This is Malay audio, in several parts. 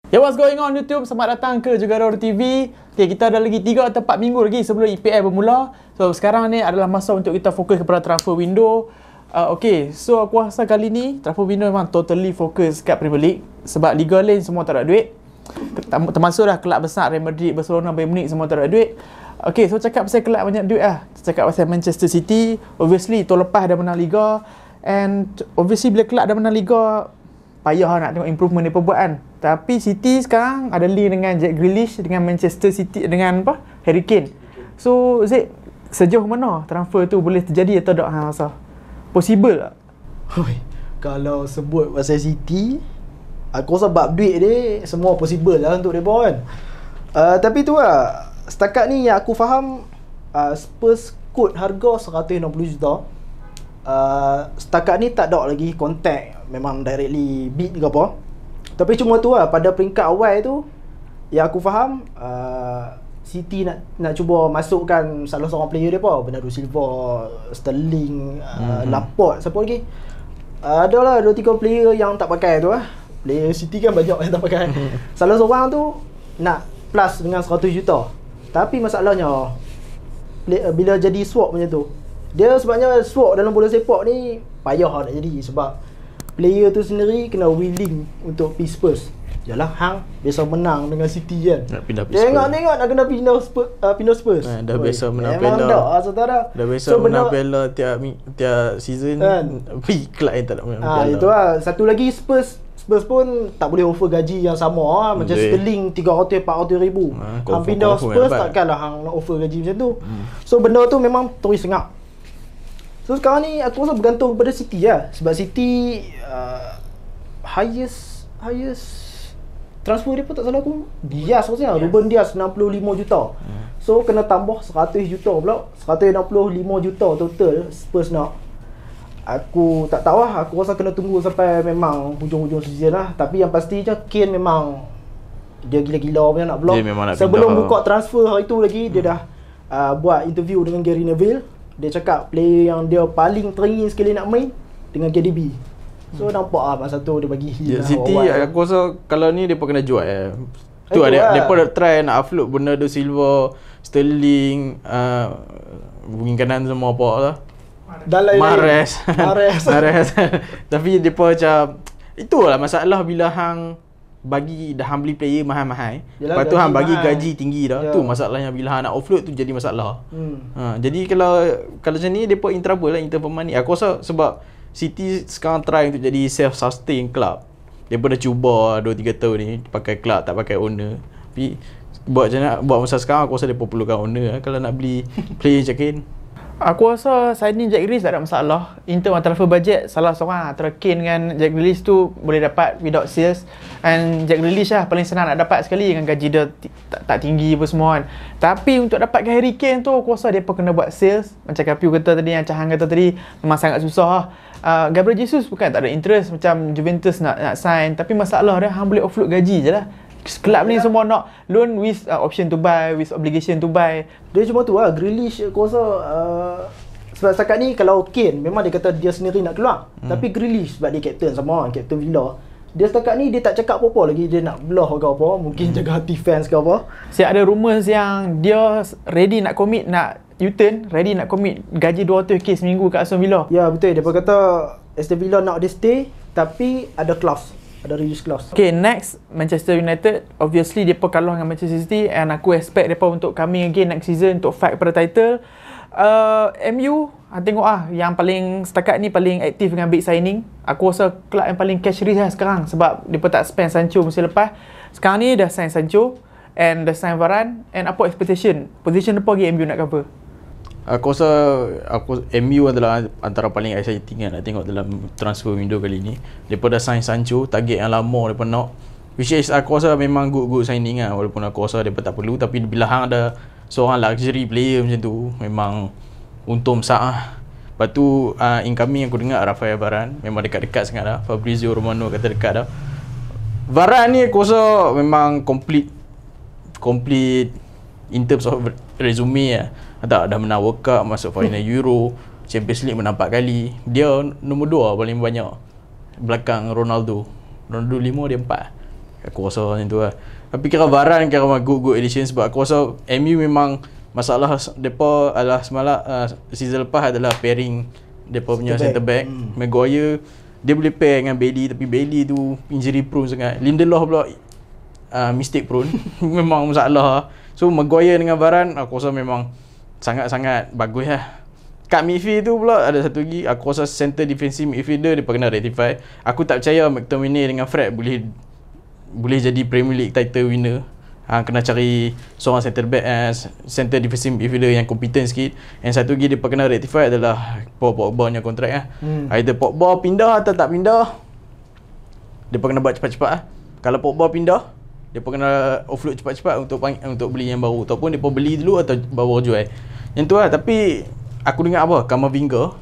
Yo, what's going on YouTube? Selamat datang ke Jugara TV. Okay, kita ada lagi 3 atau 4 minggu lagi sebelum EPL bermula. So sekarang ni adalah masa untuk kita fokus kepada transfer window. Okay, so aku rasa kali ni transfer window memang totally fokus kat Premier League. Sebab Liga lain semua tak ada duit. Termasuk dah kelab besar Real Madrid, Barcelona, Bayern Munich semua tak ada duit. Okay, so cakap pasal kelab banyak duit lah. Cakap pasal Manchester City. Obviously, tahun lepas dah menang Liga. And obviously bila kelab dah menang Liga, payah nak tengok improvement dia buat kan. Tapi City sekarang ada link dengan Jack Grealish, dengan Manchester City, dengan apa? Harry Kane. So Zek, sejauh mana transfer tu boleh terjadi atau tak hang rasa? Possible tak? Hoi, kalau sebut pasal City, aku rasa bab duit dia semua possible lah untuk mereka kan. Tapi tu lah, setakat ni yang aku faham, Spurs quote harga 160 juta. Setakat ni tak ada lagi contact memang directly bid ke apa. Tapi cuma tu lah, pada peringkat awal tu yang aku faham, City nak cuba masukkan salah seorang player dia apa, Bernardo Silva, Sterling, Laporte, siapa lagi? Adalah 2-3 player yang tak pakai tu lah. Player City kan banyak yang tak pakai. Salah seorang tu nak plus dengan 100 juta. Tapi masalahnya bila jadi swap macam tu, dia sebabnya swap dalam bola sepak ni payah nak jadi. Sebab player tu sendiri kena willing untuk pergi Spurs. Yalah, hang biasa menang dengan City kan. Nak pindah Spurs. Tengok nak kena pindah Spurs. Dah biasa menang Memang Piala. Dah biasa menang Piala tiap season kan. Pergi club yang tak nak menang Piala. Itu lah. Satu lagi Spurs pun tak boleh offer gaji yang sama macam Sterling 300-400 ribu. Hang pindah Spurs takkanlah hang nak offer gaji macam tu. So benda tu memang terus sengap. So sekarang ni aku rasa bergantung kepada City lah. Sebab City highest transfer dia pun tak salah aku Diaz rasanya, Ruben Diaz 65 juta. So kena tambah 100 juta pula, 165 juta total Spurs nak. Aku tak tahu lah, aku rasa kena tunggu sampai memang hujung-hujung season lah. Tapi yang pasti je Kane memang dia gila-gila punya nak block. Sebelum buka transfer hari tu lagi dia dah buat interview dengan Gary Neville. Dia cakap player yang dia paling teringin sekali nak main dengan KDB. So nampak lah masa tu dia bagi hint City aku rasa kalau ni dia pun kena jual tu ada depa dah try nak upload Bernardo Silva, Sterling, wing kanan semua apa lah. Mahrez. Tapi depa macam itulah masalah bila hang hang beli player mahal-mahal. Lepas tu hang bagi gaji tinggi dah. Tu masalahnya bila hang nak offload tu jadi masalah. Jadi kalau macam ni depa in trouble lah in term of money. Aku rasa sebab City sekarang try untuk jadi self-sustain club. Depa dah cuba 2-3 tahun ni pakai club tak pakai owner. Tapi buat masa sekarang aku rasa depa perlukan owner lah kalau nak beli player macam Kane. Aku rasa signing Jack Grealish tak ada masalah. In term of transfer budget, salah seorang antara Kane dengan Jack Grealish tu boleh dapat without sales. And Jack Grealish lah paling senang nak dapat sekali dengan gaji dia tak tinggi apa semua kan. Tapi untuk dapatkan Harry Kane tu aku rasa dia pun kena buat sales. Macam Kapiu kata tadi, yang Cahan kata tadi, memang sangat susah lah. Gabriel Jesus bukan tak ada interest macam Juventus nak sign. Tapi masalah dia hang boleh offload gaji je lah. Kelab ni semua nak loan with option to buy, with obligation to buy. Dia cuma tu lah, Grealish aku rasa sebab setakat ni kalau Kane memang dia kata dia sendiri nak keluar. Tapi Grealish sebab dia captain sama, captain Villa, dia setakat ni dia tak cakap apa-apa lagi dia nak belah ke apa, mungkin jaga hati fans ke apa. Siap ada rumours yang dia ready nak commit, nak U-turn, ready nak commit gaji 200k seminggu kat Aston Villa. Ya betul, dia kata Aston Villa nak dia stay tapi ada clause, ada release clause. Okay, next Manchester United. Obviously depa kalah dengan Manchester City and aku expect depa untuk coming again next season untuk fight pada title. MU tengok yang paling setakat ni paling aktif dengan big signing. Aku rasa kelab yang paling cash rich lah sekarang sebab depa tak spend Sancho musim lepas. Sekarang ni dah sign Sancho and dah sign Varane. And apa expectation? Position depa lagi MU nak cover? Aku rasa MU adalah antara paling exciting kan nak tengok dalam transfer window kali ni. Depa dah sign Sancho, target yang lama depa nak. Which is aku rasa memang good signing lah. Walaupun aku rasa depa tak perlu, tapi bila hang ada seorang luxury player macam tu, memang untung besar lah. Lepas tu incoming aku dengar Rafael Varane memang dekat-dekat sangat dah. Fabrizio Romano kata dekat dah. Varane ni aku rasa memang complete in terms of resume lah. Dah menang World Cup, masuk final Euro, Champions League menang 4 kali. Dia nombor 2 paling banyak belakang Ronaldo 5, dia 4. Aku rasa macam tu lah. Tapi kira Varane kira good addition sebab aku rasa MU memang masalah depa adalah semalam season lepas adalah pairing depa punya centre back. Maguire dia boleh pair dengan Bailey tapi Bailey tu injury prone sangat. Lindelof pula mistake prone. Memang masalah. So Maguire dengan Varane aku rasa memang sangat-sangat bagus lah. Kat midfield tu pula ada satu lagi, aku rasa center defensive midfielder dia kena rectify. Aku tak percaya McTominay dengan Fred boleh jadi Premier League title winner. Kena cari seorang center defensive midfielder yang kompeten sikit. Yang satu lagi dia kena rectify adalah Pogba punya kontrak lah. Either Pogba pindah atau tak pindah, dia kena buat cepat-cepat. Kalau Pogba pindah, dia kena offload cepat-cepat untuk beli yang baru, ataupun dia beli dulu atau baru jual. Yang tu lah. Tapi aku dengar apa? Kamavinga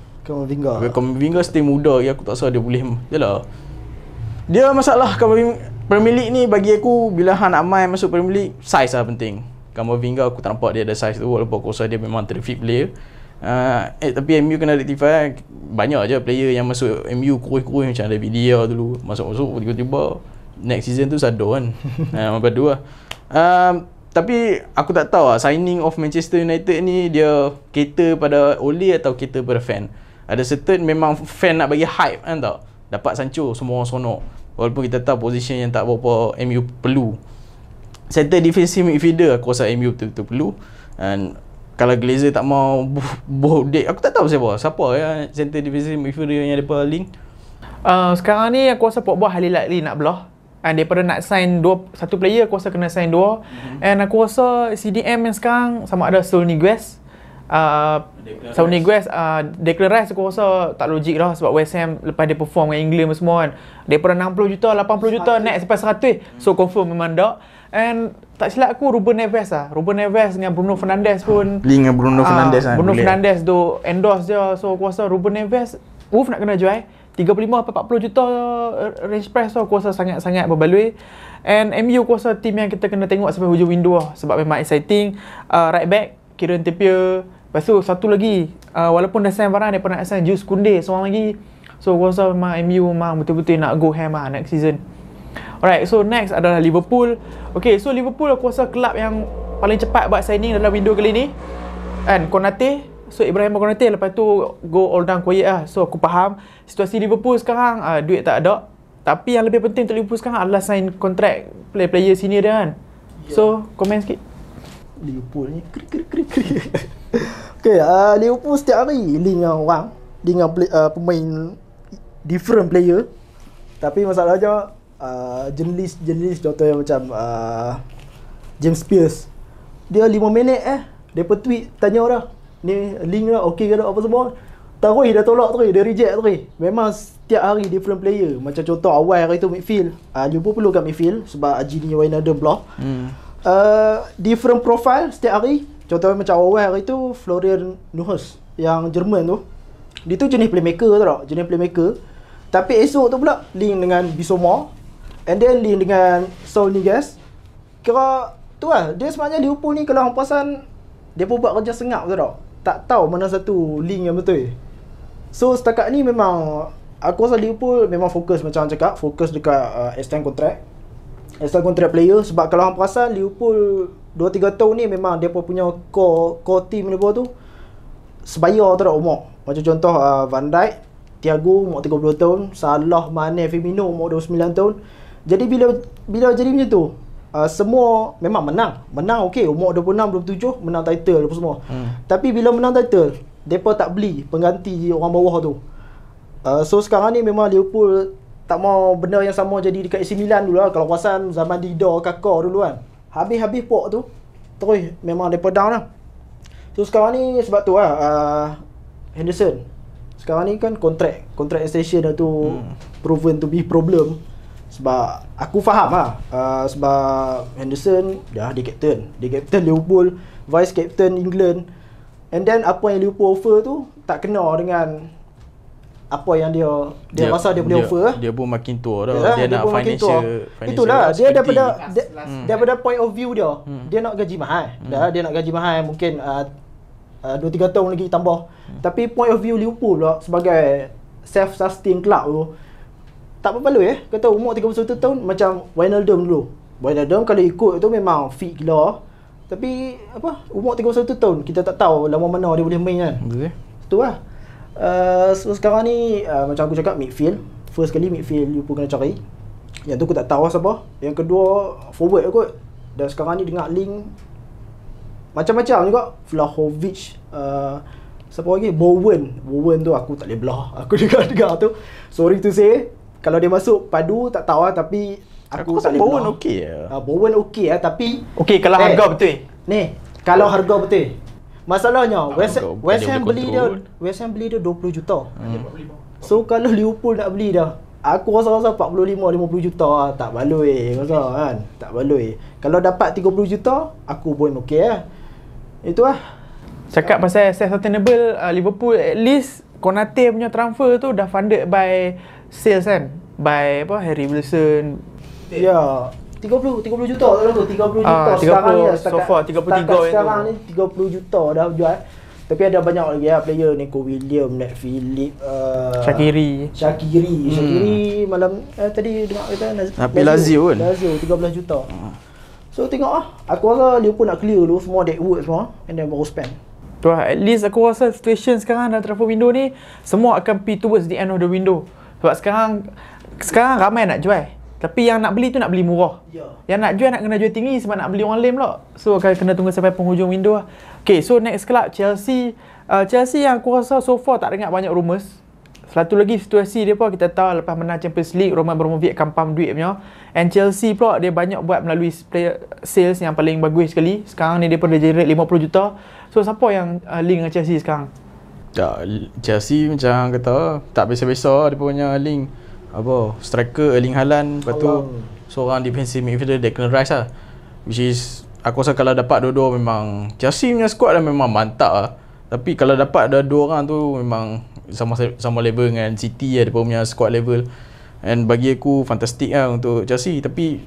still muda ya, aku tak rasa dia boleh. Yalah. Dia masalah Premier League ni bagi aku, bila nak main masuk Premier League, size lah penting. Kamavinga aku tak nampak dia ada size tu, walaupun aku rasa dia memang terrific player. Tapi MU kena rectify. Banyak je player yang masuk MU kurus-kurus macam David De Gea dulu masuk tiba-tiba next season tu sado kan. Padu lah. Tapi aku tak tahu lah, signing of Manchester United ni dia cater pada Ole atau cater pada fan. Ada certain memang fan nak bagi hype kan tau. Dapat Sancho semua orang sonok. Walaupun kita tahu position yang tak berapa MU perlu. Center defensive midfielder aku rasa MU betul-betul perlu. And kalau Glazer tak mau date, aku tak tahu siapa ya center defensive midfielder yang depa link. Sekarang ni aku rasa Pogba highly likely nak belah. And daripada nak sign satu player, aku rasa kena sign dua. And aku rasa CDM yang sekarang sama ada Saul Niguez, Declan Rice aku rasa tak logik dah sebab West Ham lepas dia perform dengan England semua kan, daripada 60 juta 80 juta naik sampai 100, so confirm memang tak. And tak silap aku Ruben Neves dengan Bruno Fernandes pun link dengan Bruno Fernandes Bruno Fernandes tu endorse je. So aku rasa Ruben Neves Wolf nak kena jual 35-40 juta range price tu, aku rasa sangat-sangat berbaloi. And MU aku rasa team yang kita kena tengok sampai hujung window lah, sebab memang exciting. Right back Kieran Trippier, lepas tu satu lagi walaupun dah sign Varane, dia pernah nak sign Jules Koundé seorang lagi. So aku rasa memang MU memang betul-betul nak go ham lah next season. Alright, so next adalah Liverpool. Okay, so Liverpool aku rasa kelab yang paling cepat buat signing dalam window kali ni. And Konate, so Ibrahim Konate, lepas tu go all down quiet lah. So aku faham situasi Liverpool sekarang, duit tak ada. Tapi yang lebih penting untuk Liverpool sekarang adalah sign kontrak player senior dia kan. So komen sikit Liverpool ni Okay, Liverpool setiap hari link dengan orang, link dengan pemain different player. Tapi masalahnya jurnalis contohnya macam James Pearce, dia 5 minit depa tweet tanya orang ni link lah okey ke tak apa semua, terus dia tolak terus, dia reject terus. Memang setiap hari different player. Macam contoh awal hari tu midfield, Liverpool perlukan midfield sebab Gini Wijnaldum belah. Different profile setiap hari. Contohnya macam awal hari tu Florian Neuhaus yang Jerman tu, dia tu jenis playmaker tu tak, jenis playmaker. Tapi esok tu pula link dengan Bissouma, and then link dengan Saul Niguez. Kira tu lah, dia sebenarnya Liverpool ni kalau hang perasan dia pun buat kerja sengap tu tak tahu mana satu link yang betul. So setakat ni memang aku rasa Liverpool memang fokus, macam cakap, fokus dekat extend contract player. Sebab kalau hang perasan Liverpool 2-3 tahun ni memang dia punya core team dia tu sebaya tu umur. Macam contoh Van Dijk, Thiago umur 30 tahun, Salah, Mane, Firmino umur 29 tahun. Jadi bila jadi macam tu, semua memang menang okey, umur 26, 27 menang title apa semua. Tapi bila menang title, depa tak beli pengganti orang bawah tu. So sekarang ni memang Liverpool tak mau benda yang sama jadi dekat AC Milan dulu lah. Kalau perasan zaman Dida, Kakak dulu kan, habis pok tu terus memang depa down lah. So sekarang ni sebab tu lah Henderson sekarang ni kan kontrak extension dah tu proven to be problem. Sebab aku faham lah, sebab Henderson dia captain Liverpool, vice captain England, and then apa yang Liverpool offer tu tak kena dengan apa yang dia rasa dia boleh offer. Dia pun makin tua dah. Dia nak financial itulah dia daripada point of view dia, dia nak gaji mahal. Dia nak gaji mahal mungkin 2-3 tahun lagi tambah. Tapi point of view Liverpool pula sebagai self sustain club tu, tak berbaloi Kau tahu umur 31 tahun macam Wijnaldum dulu. Wijnaldum kalau ikut tu memang fit gila. Tapi apa, umur 31 tahun kita tak tahu lama mana dia boleh main kan. Betul. Tu lah. So sekarang ni macam aku cakap midfield. First kali midfield Liverpool kena cari. Yang tu aku tak tahu siapa. Yang kedua forward kot. Dan sekarang ni dengar link macam-macam juga. Vlahovic, siapa lagi? Bowen tu aku tak boleh belah. Aku dengar tu. Sorry to say, kalau dia masuk padu tak tahu lah, tapi aku tak boleh Bowen belah. okey lah. Bowen okey lah, tapi Okey, kalau harga betul. ni, kalau harga betul. Masalahnya West Harga Ham boleh beli dia 20 juta. So kalau Liverpool nak beli dah, aku rasa 45-50 juta lah. Tak baloi rasa kan. Tak baloi. Kalau dapat 30 juta, aku pun okey lah. Itu lah. Cakap pasal sustainable, Liverpool at least Konate punya transfer tu dah funded by sales kan. By Harry Wilson. Ya, 30 juta tak tu, 30 juta 30, sekarang ni lah, so far 33 setakat yang sekarang tu. ni 30 juta dah jual. Tapi ada banyak lagi lah player, Nico Williams, Nat Philip, Shaqiri malam tadi dengar kata Lazio kan? Lazio 13 juta. So tengok lah. Aku rasa Liverpool nak clear dulu semua Deadwood semua and then baru spend. Tu lah, at least aku rasa situation sekarang dalam transfer window ni semua akan pergi towards the end of the window. Sebab sekarang ramai nak jual. Tapi yang nak beli tu nak beli murah. Yang nak jual nak kena jual tinggi sebab nak beli orang lain pula. So akan kena tunggu sampai penghujung window lah. Okay, so next club Chelsea. Chelsea yang aku rasa so far tak dengar banyak rumours. Satu lagi situasi dia pun kita tahu lepas menang Champions League, Roman Abramovich akan pump duit punya. And Chelsea pula dia banyak buat melalui player sales yang paling bagus sekali. Sekarang ni dia pun dah generate 50 juta. So siapa yang link dengan Chelsea sekarang? Chelsea macam kata tak biasa-biasa dia punya link. Apa, striker Erling Haaland, lepas tu seorang defensive midfielder Declan Rice lah. Which is aku rasa kalau dapat dua-dua memang Chelsea punya squad dah memang mantap lah. Tapi kalau dapat ada dua orang tu memang sama level dengan City lah, dia punya squad level. And bagi aku fantastic lah untuk Chelsea. Tapi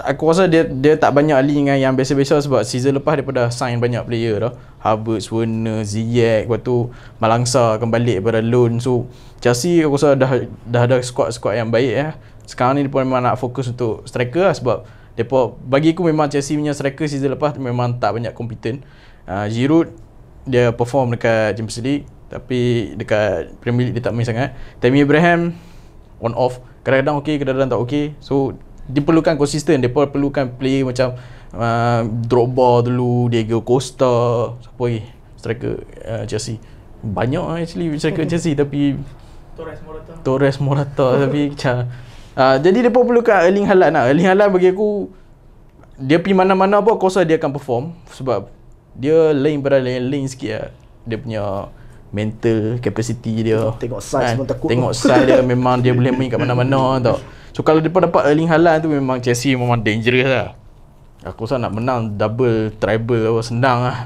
aku rasa dia tak banyak link dengan yang biasa-biasa sebab season lepas dia dah sign banyak player dah. Havertz, Werner, Ziyech, lepas tu Malangsa akan balik daripada loan. So Chelsea aku rasa dah ada squad yang baik ya. Sekarang ni dia pun memang nak fokus untuk striker lah sebab depa bagi aku memang Chelsea punya striker season lepas memang tak banyak kompeten. Giroud dia perform dekat Champions League tapi dekat Premier League dia tak main sangat. Tammy Abraham on off, kadang-kadang okey, kadang-kadang tak okey. So diperlukan konsisten, depa perlukan player macam Drogba dulu, Diego Costa, siapa lagi striker Chelsea. Banyak actually striker Chelsea tapi Torres Morata tapi macam jadi depa perlukan Erling Haaland lah. Erling Haaland bagi aku dia pergi mana-mana pun aku rasa dia akan perform sebab dia lain pada lain sikit lah. Dia punya mental capacity dia. Tengok size pun takut. Tengok size dia memang dia boleh main kat mana-mana tau. So kalau dia dapat Erling Haaland tu memang Chelsea memang dangerous lah. Aku rasa nak menang double, treble apa senang lah.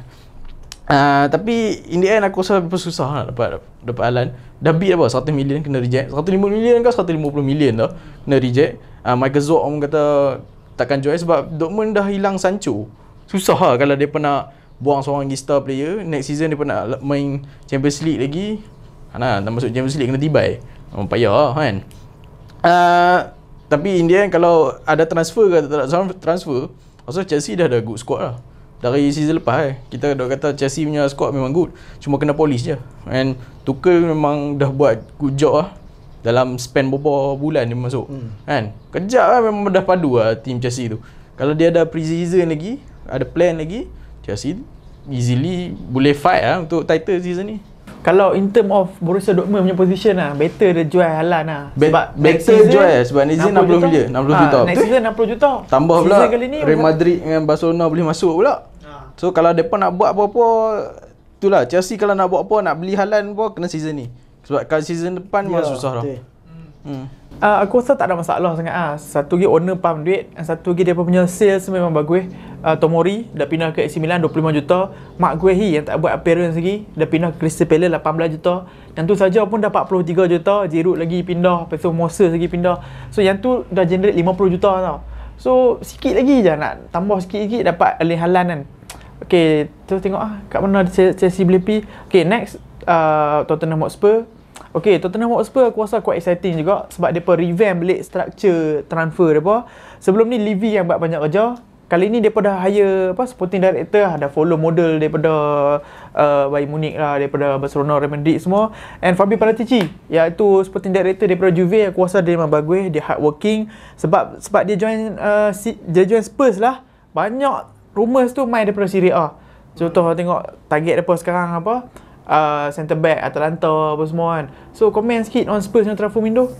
Tapi in the end aku rasa susah lah dapat Haaland. Dah bid apa 100 million kena reject. 105 million ke 150 million dah kena reject. Michael Zorc orang kata takkan jual sebab Dortmund dah hilang Sancho. Susah lah kalau dia pernah buang seorang lagi star player. Next season dia pernah main Champions League lagi. Nak masuk Champions League kena tibai. Memang payah lah kan. Tapi in the end kalau ada transfer ke tak ada transfer, maksudnya Chelsea dah ada good squad lah. Dari season lepas kita dah kata Chelsea punya squad memang good, cuma kena polish je. And Tuchel memang dah buat good job lah. Dalam span beberapa bulan dia masuk kan. Kejap lah memang dah padu lah team Chelsea tu. Kalau dia ada pre-season lagi, ada plan lagi, Chelsea easily boleh fight lah untuk title season ni. Kalau in term of Borussia Dortmund punya position lah, better dia jual Haaland lah. Sebab better jual sebab next season 60 million, 60 juta. Next season 60 juta. Tambah pula Real Madrid dengan Barcelona boleh masuk pula. So kalau depa nak buat apa-apa, itulah Chelsea kalau nak buat apa, nak beli Haaland pun kena season ni. Sebab kalau season depan memang susah dah. Aku rasa tak ada masalah sangat Satu lagi owner pump duit, satu lagi dia punya sales memang bagus. Tomori dah pindah ke AC Milan 25 juta. Mark Guehi yang tak buat appearance lagi dah pindah ke Crystal Palace 18 juta. Yang tu saja pun dah 43 juta. Giroud lagi pindah, lepas tu Moses lagi pindah. So yang tu dah generate 50 juta tau. So sikit lagi je nak tambah sikit-sikit dapat Erling Haaland kan. Okay, tu tengok kat mana Chelsea boleh pergi. Okay, next Tottenham Hotspur. Okay, Tottenham Hotspur aku rasa quite exciting juga sebab depa revamp league structure transfer depa. Sebelum ni Levy yang buat banyak kerja. Kali ni depa dah hire sporting director, ada follow model daripada Bayern Munich lah, daripada Barcelona, Real Madrid semua. And Fabio Paratici, iaitu sporting director daripada Juve, aku rasa dia memang bagus, dia hard working sebab dia join Spurs lah. Banyak rumours tu main daripada Serie A. Contoh tengok target depa sekarang centre back Atalanta apa semua kan. So comment sikit on Spurs yang transfer window.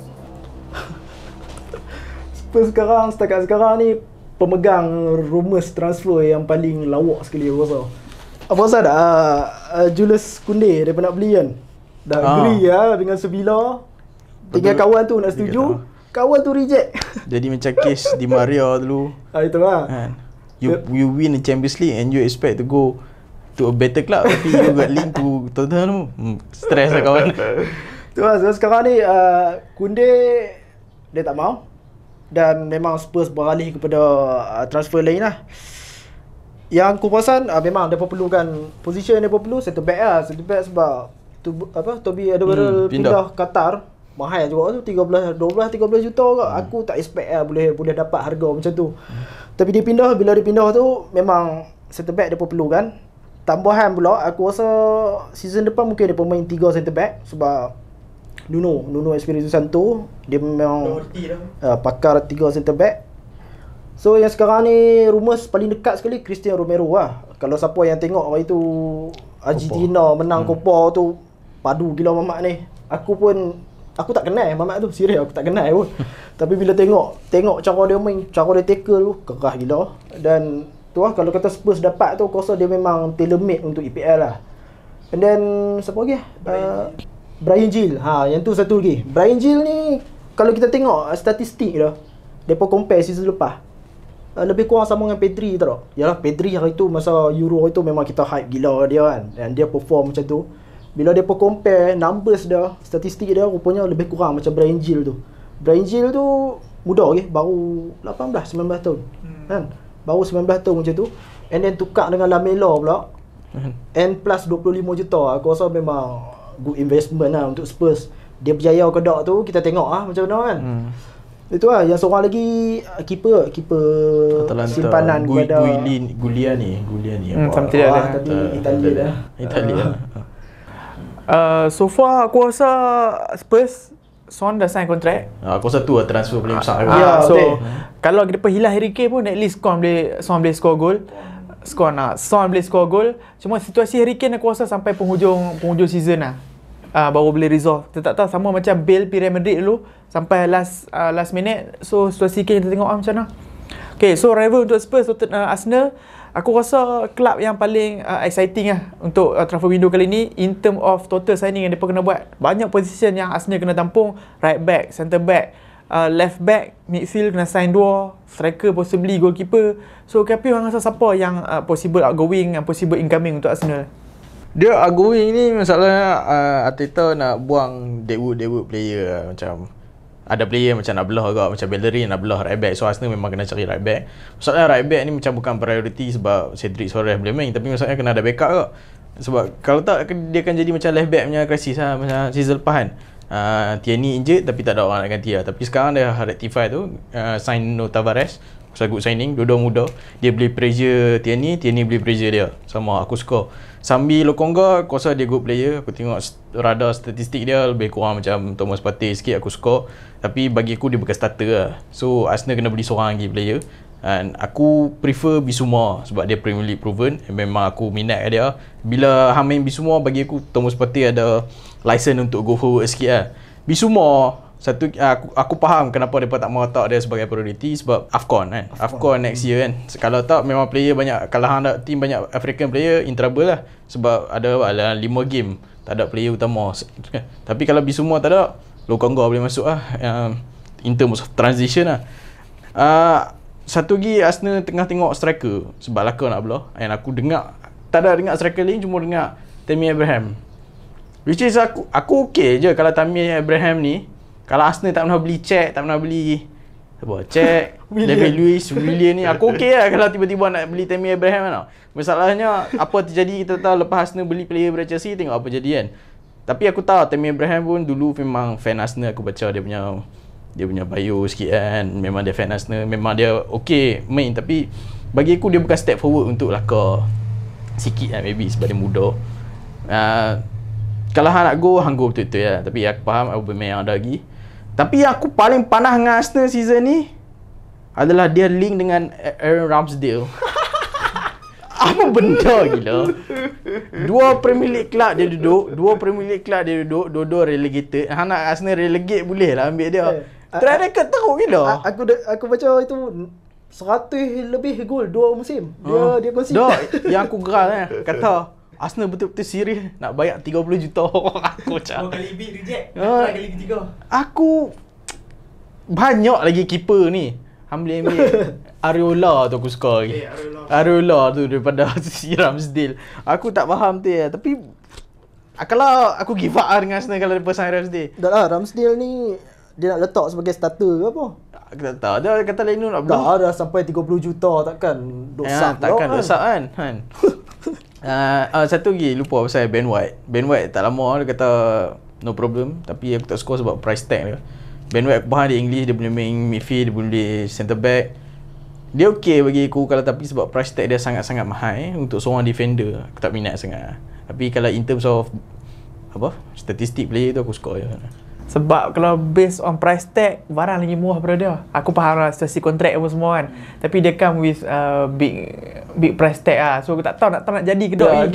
Spurs setakat sekarang ni pemegang rumours transfer yang paling lawak sekali aku rasa. Apa rasa dah Julius Koundé daripada nak beli kan. Dah agree dengan Sevilla. Tinggal kawan tu nak setuju. Kawan tu reject. Jadi macam case Di Maria dulu. Itu lah. Kan? You win the Champions League and you expect to go to a better club tapi you got link to Tottenham. Stress lah kawan. Tu lah, so sekarang ni Koundé dia tak mau. Dan memang Spurs beralih kepada transfer lain lah. Yang aku perasan memang mereka perlukan position, mereka perlu centre back lah. Centre back sebab Toby Alderweireld pindah Qatar. Mahal juga tu, 13 juta kot. Aku tak expect lah boleh dapat harga macam tu. Tapi dia pindah, bila dia pindah tu memang centre back mereka perlukan. Tambahan pula aku rasa season depan mungkin dia main 3 centre back sebab Nuno Espirito Santo dia memang pakar 3 centre back. So yang sekarang ni rumours paling dekat sekali Cristiano Romero lah. Kalau siapa yang tengok hari tu Argentina menang Copa tu, padu gila mamak ni. Aku tak kenal mamak tu, serius aku tak kenal pun. Tapi bila tengok cara dia main, cara dia tackle tu kerah gila. Dan tu lah, kalau kata Spurs dapat tu aku rasa dia memang tailor made untuk EPL lah. And then siapa lagi? Bryan Gil. Yang tu satu lagi. Bryan Gil ni kalau kita tengok statistik dah, depa compare season lepas, lebih kurang sama dengan Pedri tak? Yalah, Pedri hari tu masa Euro itu memang kita hype gila dia kan. Dan dia perform macam tu. Bila depa compare numbers dah, statistik dia rupanya lebih kurang macam Bryan Gil tu. Bryan Gil tu muda lagi, baru 18 19 tahun. Kan? Baru 19 tahun macam tu. And then tukar dengan Lamela pula. And plus 25 juta. Aku rasa memang good investment lah untuk Spurs. Dia berjaya ke tak tu kita tengok macam mana kan. Itu lah. Yang seorang lagi keeper simpanan Gulia ni tapi Italia. So far aku rasa Spurs Son dah sign kontrak. Aku rasa tu lah transfer paling besar. So kalau kita hilang Harry Kane pun at least Son boleh score gol. Son boleh score gol. Cuma situasi Harry Kane aku rasa sampai penghujung season lah baru boleh resolve. Kita tak tahu, sama macam Bale Real Madrid dulu sampai last minute. So situasi Kane kita tengok macam mana. Okay, so rival untuk Spurs, Arsenal, aku rasa klub yang paling exciting lah untuk transfer window kali ni in term of total signing yang mereka kena buat. Banyak position yang Arsenal kena tampung. Right back, centre back, left back, midfield kena sign 2, striker possibly, goalkeeper. So KP orang rasa siapa yang possible outgoing, yang possible incoming untuk Arsenal? Dia outgoing ni masalahnya Arteta nak buang Deadwood player lah. Macam ada player macam nak belah agak, macam Bellerin nak belah right back. So Arsenal memang kena cari right back. Masalahnya right back ni macam bukan priority sebab Cedric Soares boleh main, tapi masalahnya kena ada backup agak. Sebab kalau tak dia akan jadi macam left back punya krisis lah, macam season lepas kan. Tierney injured tapi tak ada orang nak ganti lah. Tapi sekarang dia rectify tu, sign No Tavares, pasal good signing, dua-dua muda. Dia boleh pressure Tierney boleh pressure dia. Sama aku suka. Sambi Lokonga, aku rasa dia good player. Aku tengok radar statistik dia lebih kurang macam Thomas Partey sikit, aku suka. Tapi bagi aku dia bukan starter lah. So Arsenal kena beli seorang lagi player. And aku prefer Bissouma sebab dia Premier League proven. Memang aku minat dia. Bila hang main Bissouma, bagi aku Thomas Partey ada license untuk go forward sikit lah. Bissouma satu, aku faham kenapa mereka tak mau letak dia sebagai priority sebab AFCON kan. AFCON next year kan. Kalau tak memang player banyak, kalau hang ada team banyak African player, in trouble lah. Sebab ada 5 game tak ada player utama. Tapi kalau Bissouma tak ada, Lokonga boleh masuk lah, in terms of transition lah. Satu lagi Arsenal tengah tengok striker sebab Laka nak belah. And aku dengar, tak ada dengar striker lain, cuma dengar Tammy Abraham. Which is aku okay je kalau Tammy Abraham ni. Kalau Arsenal tak pernah beli Cech, tak pernah beli Cech, David Luiz, Willian ni, aku okey lah kalau tiba-tiba nak beli Tammy Abraham kan. Masalahnya apa terjadi kita tahu lepas Arsenal beli player dari Chelsea, tengok apa jadi kan. Tapi aku tahu Tammy Abraham pun dulu memang fan Arsenal. Aku baca dia punya bio sikit kan. Memang dia fan Arsenal. Memang dia okay main. Tapi bagi aku dia bukan step forward untuk Laka sikit lah maybe sebab dia muda. Kalau hang nak go, hang go betul-betul lah. Tapi aku faham Aubameyang ada lagi. Tapi aku paling panas dengan Arsenal season ni adalah dia link dengan Aaron Ramsdale. Apa benda gila. Dua Premier League club dia duduk, dua-dua relegated. Hang nak Arsenal relegate boleh lah ambil dia. Track record teruk gila. Aku baca itu 100 lebih gol 2 musim. Dia concede. Yang aku geram kata Arsenal betul-betul serius nak bayar 30 juta. Aku cakap 2 kali beat reject. Kali ketiga. Aku banyak lagi keeper ni. Ambil Areola tu aku suka lagi. Areola tu daripada si Ramsdale. Aku tak faham tu ya. Tapi kalau aku give up dengan Arsenal kalau lepas sign Ramsdale. Dah lah, Ramsdale ni dia nak letak sebagai starter ke apa? Aku tak tahu. Dia kata lain nak beli. Dah sampai 30 juta takkan dosa. Takkan dosa kan. Satu lagi lupa pasal Ben White. Ben White tak lama dia kata no problem. Tapi aku tak suka sebab price tag dia. Ben White faham dia English, dia boleh main midfield, dia boleh centre back. Dia okey bagi aku kalau tapi sebab price tag dia sangat-sangat mahal untuk seorang defender. Aku tak minat sangat. Tapi kalau in terms of statistik player tu aku suka je. Sebab kalau based on price tag, barang lagi murah daripada dia. Aku faham lah sesi kontrak apa semua kan. Tapi dia come with big price tag lah. So aku tak tahu nak jadi ke tak.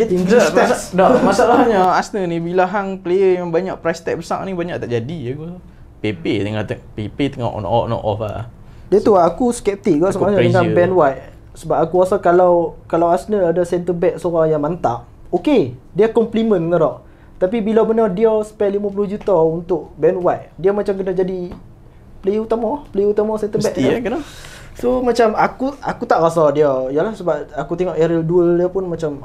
Masalahnya Arsenal ni bila hang player yang banyak price tag besar ni banyak tak jadi aku. PP tengah on off lah. Dia tu aku skeptik sebenarnya dengan Ben White. Sebab aku rasa kalau Arsenal ada centre back seorang yang mantap, okey, dia compliment tak? Tapi bila benar dia spend 50 juta untuk Ben White, dia macam kena jadi player utama centre back. Mesti kena. So macam aku tak rasa dia. Yalah sebab aku tengok aerial duel dia pun macam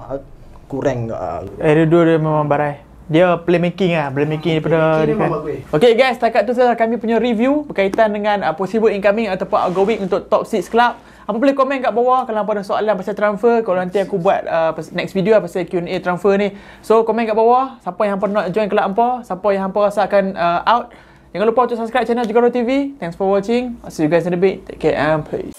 kurang tak. Aerial duel dia memang barai. Dia playmaking daripada Okay guys, setakat tu sahaja kami punya review berkaitan dengan possible incoming ataupun outgoing untuk top 6 club. Apa boleh komen kat bawah kalau ada soalan pasal transfer. Kalau nanti aku buat next video pasal Q&A transfer ni. So komen kat bawah siapa yang hampa nak join kelab hampa, siapa yang hampa rasa akan out. Jangan lupa untuk subscribe channel Jugaro TV. Thanks for watching. I'll see you guys in a bit. Take care and peace.